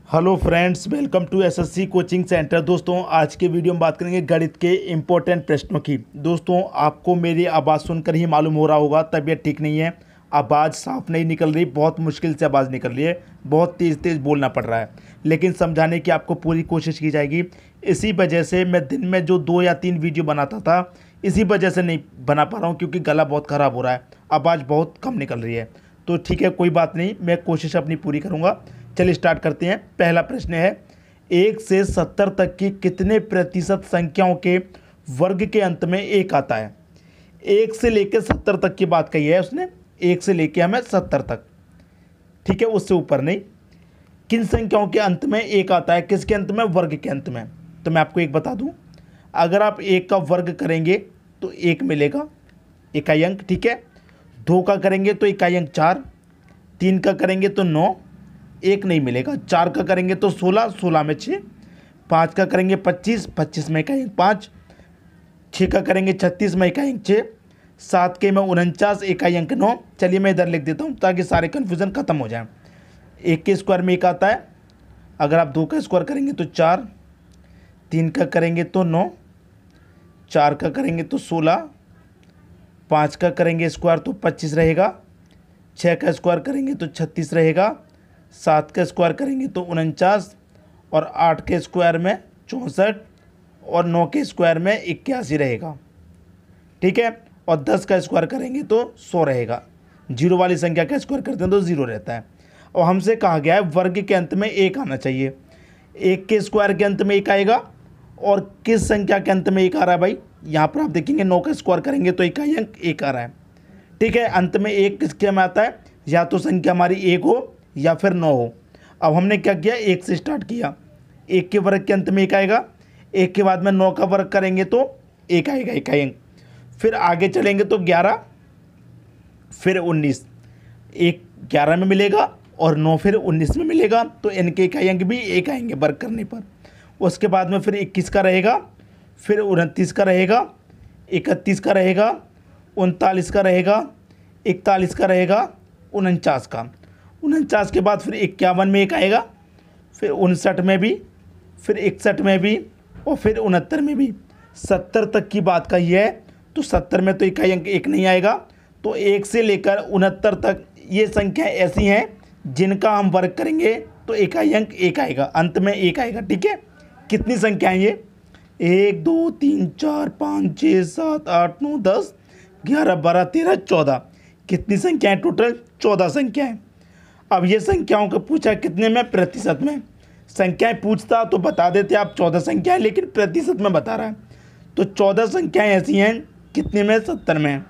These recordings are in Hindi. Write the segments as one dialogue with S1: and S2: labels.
S1: Hello friends, welcome to SSC coaching centre. दोस्तों, आज के वीडियो में बात करेंगे गणित के इम्पोर्टेंट प्रश्नों की। दोस्तों, आपको मेरी आवाज़ सुनकर ही मालूम हो रहा होगा तबीयत ठीक नहीं है, आवाज़ साफ नहीं निकल रही, बहुत मुश्किल से आवाज़ निकल रही है, बहुत तेज़ तेज़ बोलना पड़ रहा है, लेकिन समझाने की आपको पूरी कोशिश की जाएगी। इसी वजह से मैं दिन में जो 2 या 3 वीडियो बनाता था, इसी वजह से नहीं बना पा रहा हूँ, क्योंकि गला बहुत ख़राब हो रहा है, आवाज़ बहुत कम निकल रही है। तो ठीक है, कोई बात नहीं, मैं कोशिश अपनी पूरी करूँगा। चलिए स्टार्ट करते हैं। पहला प्रश्न है, 1 से 70 तक की कितने प्रतिशत संख्याओं के वर्ग के अंत में 1 आता है। 1 से लेकर 70 तक की बात कही है उसने, 1 से लेकर हमें 70 तक, ठीक है, उससे ऊपर नहीं। किन संख्याओं के अंत में 1 आता है, किसके अंत में, वर्ग के अंत में। तो मैं आपको एक बता दूं, अगर आप 1 का वर्ग करेंगे तो 1 मिलेगा, इकाई अंक, ठीक है। 2 का करेंगे तो इकाई अंक 4, 3 का करेंगे तो 9, 1 नहीं मिलेगा। 4 का करेंगे तो 16, 16 में 6, 5 का करेंगे 25, 25 में इकाई अंक 5, 6 का करेंगे 36 में इकाई अंक 6, 7 के में 49, इकाई अंक 9। चलिए मैं इधर लिख देता हूँ ताकि सारे कन्फ्यूज़न खत्म हो जाए। 1 के स्क्वायर में 1 आता है, अगर आप 2 का स्क्वायर करेंगे तो 4, 3 का करेंगे तो 9, 4 का करेंगे तो 16, 5 का करेंगे स्क्वायर तो 25 रहेगा, 6 का स्क्वायर करेंगे तो 36 रहेगा, 7 का स्क्वायर करेंगे तो 49, और 8 के स्क्वायर में 64, और 9 के स्क्वायर में 81 रहेगा, ठीक है। और 10 का स्क्वायर करेंगे तो 100 रहेगा। जीरो वाली संख्या का स्क्वायर करते हैं तो 0 रहता है। और हमसे कहा गया है वर्ग के अंत में 1 आना चाहिए। 1 के स्क्वायर के अंत में 1 आएगा, और किस संख्या के अंत में 1 आ रहा है भाई, यहाँ पर आप देखेंगे 9 का स्क्वायर करेंगे तो इकाई अंक 1 आ रहा है, ठीक है। अंत में 1 किसके में आता है, या तो संख्या हमारी 1 हो या फिर 9 हो। अब हमने क्या किया, 1 से स्टार्ट किया, 1 के वर्ग के अंत में 1 आएगा, 1 के बाद में 9 का वर्ग करेंगे तो 1 आएगा, इकाई अंक। फिर आगे चलेंगे तो 11, फिर 19, 1 11 में मिलेगा और 9 फिर 19 में मिलेगा, तो इनके इकाई अंक भी 1 आएंगे वर्ग करने पर। उसके बाद में फिर 21 का रहेगा, फिर 29 का रहेगा, 31 का रहेगा, 39 का रहेगा, 41 का रहेगा, 49 का। 49 के बाद फिर 51 में 1 आएगा, फिर 59 में भी, फिर 61 में भी, और फिर 69 में भी। 70 तक की बात कही है, तो 70 में तो इकाई अंक 1 नहीं आएगा। तो 1 से लेकर 69 तक ये संख्याएं ऐसी हैं जिनका हम वर्ग करेंगे तो इकाई अंक 1 आएगा, अंत में 1 आएगा, ठीक है। कितनी संख्याएं ये, 1 2 3 4 5 6 7 8 9 10 11 12 13 14, कितनी संख्याएं टोटल, 14 संख्याएं। अब ये संख्याओं को पूछा कितने में, प्रतिशत में। संख्याएं पूछता तो बता देते आप 14 संख्याएं, लेकिन प्रतिशत में बता रहा है। तो 14 संख्याएं ऐसी हैं कितने में, 70 में।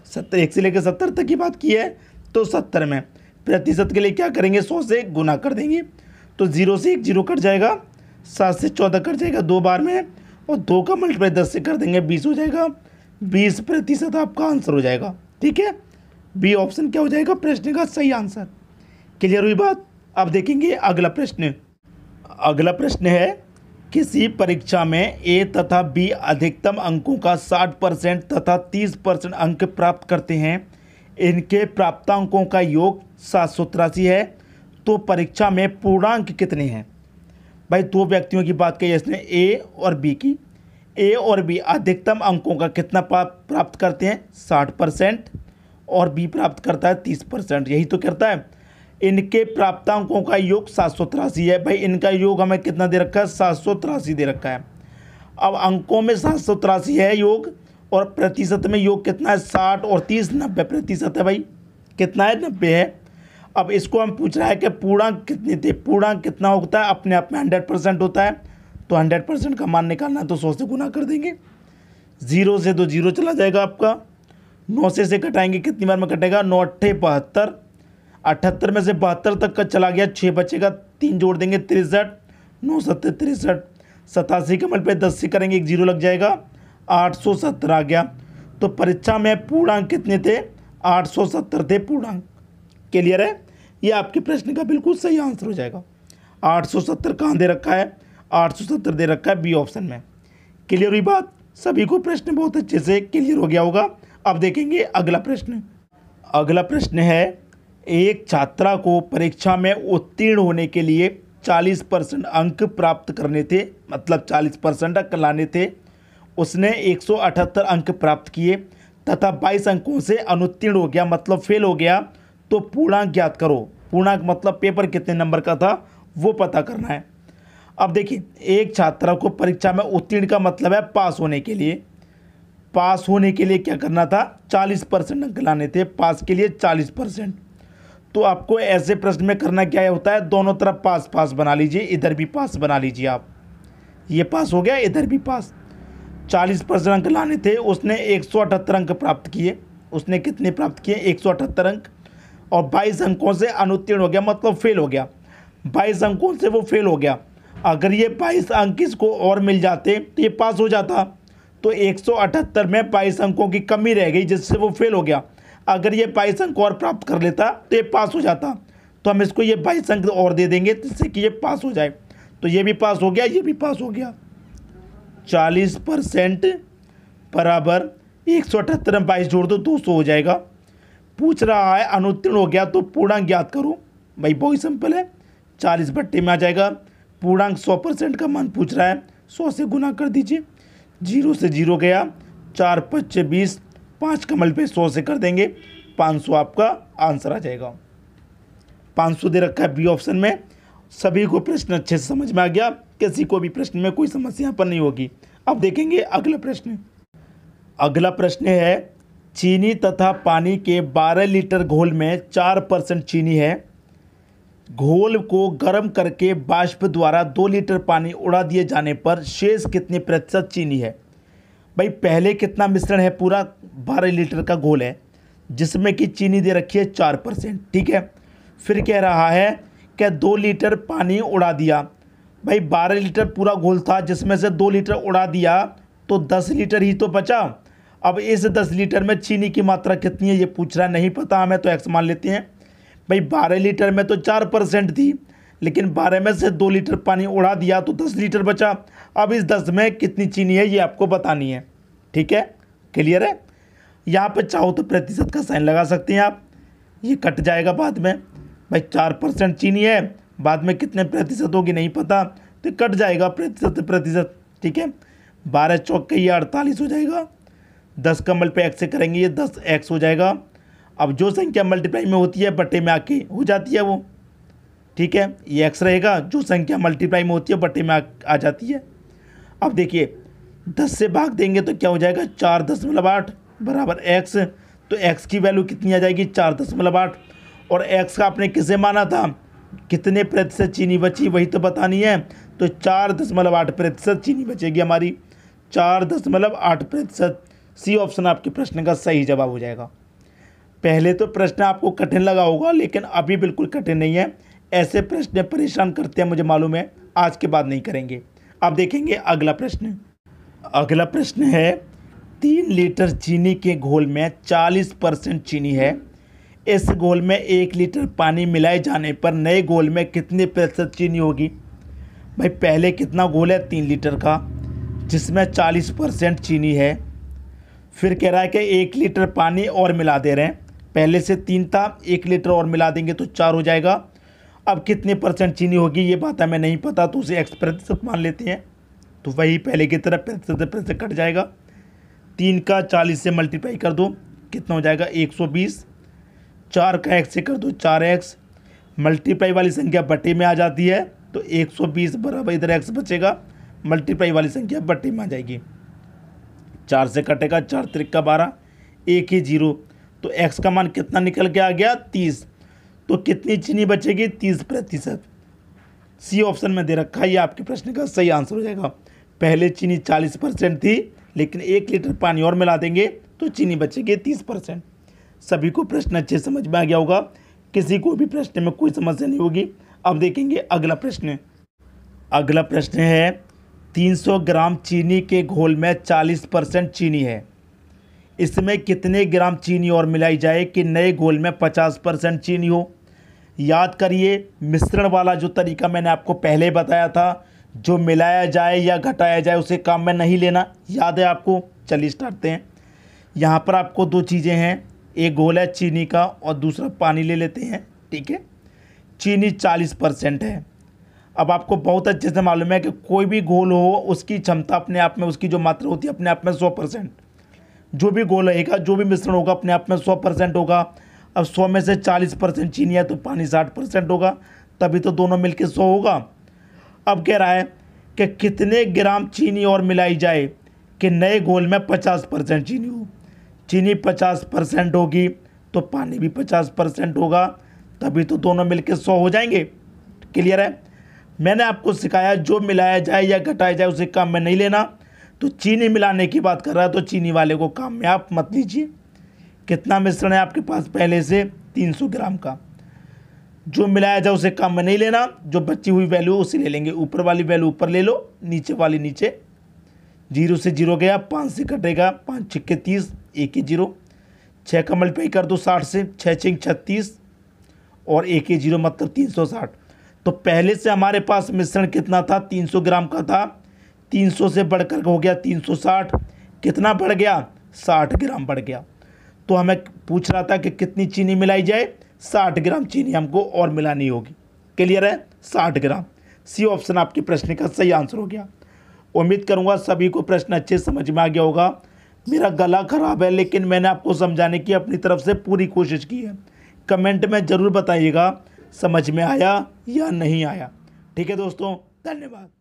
S1: 70, 1 से लेकर 70 तक की बात की है तो 70 में। प्रतिशत के लिए क्या करेंगे, 100 से गुना कर देंगे, तो 0 से 1 0 कट जाएगा, 7 से 14 कट जाएगा 2 बार में, और 2 का मल्टीप्लाई 10 से कर देंगे 20 हो जाएगा। 20% आपका आंसर हो जाएगा, ठीक है। बी ऑप्शन क्या हो जाएगा प्रश्न का सही आंसर। क्लियर हुई बात। अब देखेंगे अगला प्रश्न। अगला प्रश्न है, किसी परीक्षा में ए तथा बी अधिकतम अंकों का 60% तथा 30% अंक प्राप्त करते हैं, इनके प्राप्तांकों का योग 783 है, तो परीक्षा में पूर्णांक कितने हैं। भाई 2 व्यक्तियों की बात कही इसने, ए और बी की। ए और बी अधिकतम अंकों का कितना प्राप्त करते हैं, 60%, और बी प्राप्त करता है 30%, यही तो करता है। इनके प्राप्तांकों का योग 783 है। भाई इनका योग हमें कितना दे रखा है, 783 दे रखा है। अब अंकों में 783 है योग, और प्रतिशत में योग कितना है, 60 और 30 90% है। भाई कितना है, 90 है। अब इसको हम पूछ रहा है कि पूर्णांक कितने थे। पूर्णांक कितना होता है, अपने आप में 100% होता है, तो 100% का मान निकालना है तो 100 से गुना कर देंगे। 0 से तो 0 चला जाएगा आपका, 9 से कटाएंगे, कितनी बार में कटेगा, 9 8 72, 78 में से 72 तक का चला गया, 6 बचेगा, 3 जोड़ देंगे 63, 9 7 63, 87 का मल्टीप्लाई 10 से करेंगे, 1 0 लग जाएगा, 870 आ गया। तो परीक्षा में पूर्णांक कितने थे, 870 थे पूर्णांक। क्लियर है, ये आपके प्रश्न का बिल्कुल सही आंसर हो जाएगा। 870 कहाँ दे रखा है, 870 दे रखा है बी ऑप्शन में। क्लियर हुई बात, सभी को प्रश्न बहुत अच्छे से क्लियर हो गया होगा। अब देखेंगे अगला प्रश्न। अगला प्रश्न है, एक छात्रा को परीक्षा में उत्तीर्ण होने के लिए 40% अंक प्राप्त करने थे, मतलब 40% अंक लाने थे। उसने 178 अंक प्राप्त किए तथा 22 अंकों से अनुत्तीर्ण हो गया, मतलब फेल हो गया। तो पूर्णांक ज्ञात करो। पूर्णांक मतलब पेपर कितने नंबर का था वो पता करना है। अब देखिए, एक छात्र को परीक्षा में उत्तीर्ण का मतलब है पास होने के लिए। पास होने के लिए क्या करना था, 40% अंक लाने थे, पास के लिए 40%। तो आपको ऐसे प्रश्न में करना क्या होता है, दोनों तरफ पास पास बना लीजिए, इधर भी पास बना लीजिए आप। ये पास हो गया, इधर भी पास। 40% अंक लाने थे, उसने 178 अंक प्राप्त किए। उसने कितने प्राप्त किए, 178 अंक। और 22 अंकों से अनुत्तीर्ण हो गया, मतलब फेल हो गया। 22 अंकों से वो फेल हो गया। अगर ये 22 अंक इसको और मिल जाते तो ये पास हो जाता। तो 178 में 22 अंकों की कमी रह गई जिससे वो फेल हो गया। अगर ये 22 अंक और प्राप्त कर लेता तो ये पास हो जाता। तो हम इसको ये 22 अंक और दे देंगे जिससे कि ये पास हो जाए। तो ये भी पास हो गया, ये भी पास हो गया। 40% बराबर 178 में 22 जोड़ दो, 200 हो जाएगा। पूछ रहा है अनुत्तीर्ण हो गया तो पूर्णांक ज्ञात करो। भाई बहुत सिंपल है, 40 बट्टे में आ जाएगा। पूर्णांक 100% का मान पूछ रहा है, 100 से गुना कर दीजिए। 0 से 0 गया, 4 5 20, 5 का मल्टीप्लाई 100 से कर देंगे, 500 आपका आंसर आ जाएगा। 500 दे रखा है बी ऑप्शन में। सभी को प्रश्न अच्छे से समझ में आ गया, किसी को भी प्रश्न में कोई समस्या पर नहीं होगी। अब देखेंगे अगला प्रश्न। अगला प्रश्न है, चीनी तथा पानी के 12 लीटर घोल में 4% चीनी है। घोल को गर्म करके वाष्प द्वारा 2 लीटर पानी उड़ा दिए जाने पर शेष कितने प्रतिशत चीनी है। भाई पहले कितना मिश्रण है, पूरा 12 लीटर का घोल है जिसमें कि चीनी दे रखी है 4%, ठीक है। फिर कह रहा है कि 2 लीटर पानी उड़ा दिया। भाई 12 लीटर पूरा घोल था जिसमें से 2 लीटर उड़ा दिया तो 10 लीटर ही तो बचा। अब इस 10 लीटर में चीनी की मात्रा कितनी है ये पूछ रहा है, नहीं पता हमें तो एक्स मान लेते हैं। भाई 12 लीटर में तो 4% थी, लेकिन 12 में से 2 लीटर पानी उड़ा दिया तो 10 लीटर बचा। अब इस 10 में कितनी चीनी है ये आपको बतानी है, ठीक है। क्लियर है। यहाँ पर चाहो तो प्रतिशत का साइन लगा सकते हैं आप, ये कट जाएगा बाद में। भाई 4% चीनी है, बाद में कितने प्रतिशत होगी नहीं पता, तो कट जाएगा प्रतिशत प्रतिशत, ठीक है। 12 चौक ये 48 हो जाएगा। 10 का मल्टीप्लाई एक्स से करेंगे ये 10x हो जाएगा। अब जो संख्या मल्टीप्लाई में होती है बट्टे में आके हो जाती है वो, ठीक है। ये x रहेगा, जो संख्या मल्टीप्लाई में होती है बट्टे में आ जाती है। अब देखिए 10 से भाग देंगे तो क्या हो जाएगा, 4.8 बराबर x। तो x की वैल्यू कितनी आ जाएगी, 4.8। और x का आपने किसे माना था, कितने प्रतिशत चीनी बची वही तो बतानी है। तो 4.8% चीनी बचेगी हमारी, 4.8%। सी ऑप्शन आपके प्रश्न का सही जवाब हो जाएगा। पहले तो प्रश्न आपको कठिन लगा होगा, लेकिन अभी बिल्कुल कठिन नहीं है। ऐसे प्रश्न परेशान करते हैं मुझे मालूम है, आज के बाद नहीं करेंगे। अब देखेंगे अगला प्रश्न। अगला प्रश्न है, 3 लीटर चीनी के घोल में 40% चीनी है। इस घोल में 1 लीटर पानी मिलाए जाने पर नए घोल में कितने प्रतिशत चीनी होगी। भाई पहले कितना घोल है, 3 लीटर का, जिसमें 40% चीनी है। फिर कह रहा है कि 1 लीटर पानी और मिला दे रहे हैं, पहले से 3 था, 1 लीटर और मिला देंगे तो 4 हो जाएगा। अब कितने % चीनी होगी ये बात हमें नहीं पता, तो उसे x% मान लेते हैं। तो वही पहले की तरह प्रतिशत कट जाएगा। 3 का 40 से मल्टीप्लाई कर दो, कितना हो जाएगा 120। 4 का x से कर दो 4x। मल्टीप्लाई वाली संख्या बटे में आ जाती है तो 120 बराबर इधर x बचेगा, मल्टीप्लाई वाली संख्या बटे में आ जाएगी। 4 से कटेगा, 4 त्रिक 12, 1 ही 0। तो x का मान कितना निकल के आ गया, 30। तो कितनी चीनी बचेगी, 30%। सी ऑप्शन में दे रखा है, ये आपके प्रश्न का सही आंसर हो जाएगा। पहले चीनी 40% थी, लेकिन 1 लीटर पानी और मिला देंगे तो चीनी बचेगी 30%। सभी को प्रश्न अच्छे समझ में आ गया होगा, किसी को भी प्रश्न में कोई समस्या नहीं होगी। अब देखेंगे अगला प्रश्न। अगला प्रश्न है, 300 ग्राम चीनी के घोल में 40% चीनी है। इसमें कितने ग्राम चीनी और मिलाई जाए कि नए घोल में 50% चीनी हो। याद करिए, मिश्रण वाला जो तरीका मैंने आपको पहले बताया था, जो मिलाया जाए या घटाया जाए उसे काम में नहीं लेना, याद है आपको। चलिए स्टार्ट करते हैं। यहाँ पर आपको 2 चीज़ें हैं, एक घोल है चीनी का और दूसरा पानी ले लेते हैं, ठीक है। चीनी 40% है। अब आपको बहुत अच्छे से मालूम है कि कोई भी घोल हो उसकी क्षमता अपने आप में, उसकी जो मात्रा होती है अपने आप में 100%। जो भी घोल रहेगा, जो भी मिश्रण होगा अपने आप में 100% होगा। अब 100 में से 40% चीनी है तो पानी 60% होगा, तभी तो दोनों मिलके 100 होगा। अब कह रहा है कि कितने ग्राम चीनी और मिलाई जाए कि नए घोल में 50% चीनी हो। चीनी 50% होगी तो पानी भी 50% होगा, तभी तो दोनों मिलके 100 हो जाएंगे। क्लियर है? मैंने आपको सिखाया जो मिलाया जाए या घटाया जाए उसे काम में नहीं लेना। तो चीनी मिलाने की बात कर रहा है तो चीनी वाले को काम में आप मत लीजिए। कितना मिश्रण है आपके पास पहले से? 300 ग्राम का। जो मिलाया जाए उसे काम में नहीं लेना, जो बची हुई वैल्यू उसे ले लेंगे। ऊपर वाली वैल्यू ऊपर ले लो, नीचे वाली नीचे। 0 से 0 गया, 5 से कटेगा, 5 छिक्के 30, 1 ही 0। 6 का मल्टीप्लाई कर दो 60 से, 6 छिक 36 और 1 ही 0 मतलब 360। तो पहले से हमारे पास मिश्रण कितना था? 300 ग्राम का था। 300 से बढ़कर हो गया 360। कितना बढ़ गया? 60 ग्राम बढ़ गया। तो हमें पूछ रहा था कि कितनी चीनी मिलाई जाए? 60 ग्राम चीनी हमको और मिलानी होगी। क्लियर है? 60 ग्राम। सी ऑप्शन आपके प्रश्न का सही आंसर हो गया। उम्मीद करूंगा सभी को प्रश्न अच्छे समझ में आ गया होगा। मेरा गला खराब है लेकिन मैंने आपको समझाने की अपनी तरफ से पूरी कोशिश की है। कमेंट में ज़रूर बताइएगा समझ में आया या नहीं आया। ठीक है दोस्तों, धन्यवाद।